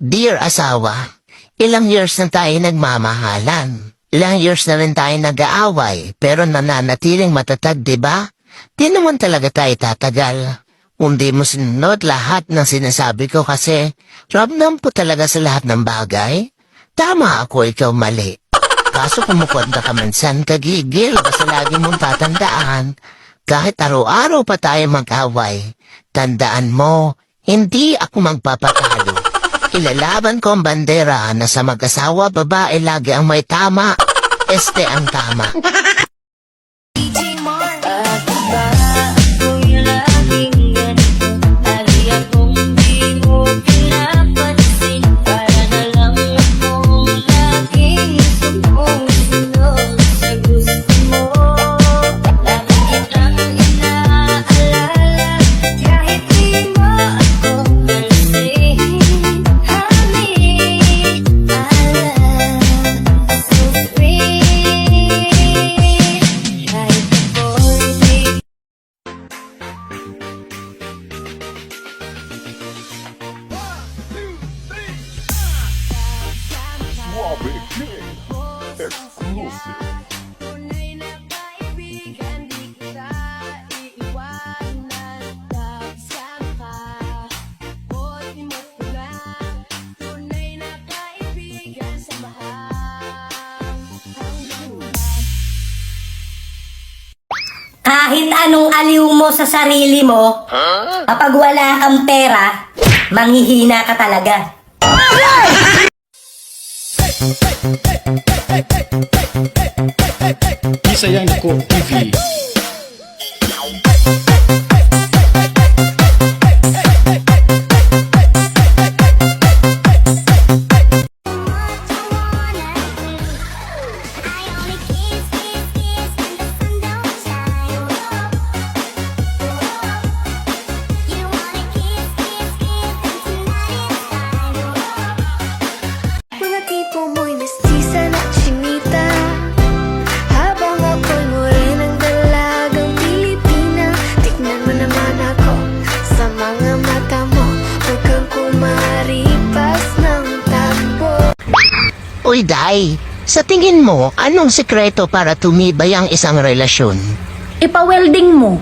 Dear asawa, ilang years na tayo nagmamahalan. Ilang years na rin tayo nag-aaway, pero nananatiling matatag, diba? Di naman talaga tayo tatagal. Hindi mo sinunod lahat ng sinasabi ko kasi ramdam po talaga sa lahat ng bagay. Tama ako, ikaw mali. Kaso kumukwenta ka minsan kagigil basta lagi mong tatandaan. Kahit araw-araw pa tayo mag-away, tandaan mo, hindi ako magpapatalo. Ilalaban ko ang bandera na sa mag-asawa babae lagi ang may tama, este ang tama. Suave King Exclusive. Tunay na kaibigan, di kita iiwanan. Dagsyan ka, buti mo't lang. Tunay na kaibigan, samahan hanggang dulas. Kahit anong aliw mo sa sarili mo, kapag wala kang pera, manghihina ka talaga. Isayang ko TV. Mga tipo mo'y mestiza na chinita, habang ako'y morenang dalagang Pilipina. Tignan mo naman ako sa mga mata mo, huwag kang kumaripas ng takbo. Uy, Day, sa tingin mo, anong sekreto para tumibay ang isang relasyon? Ipa-welding mo.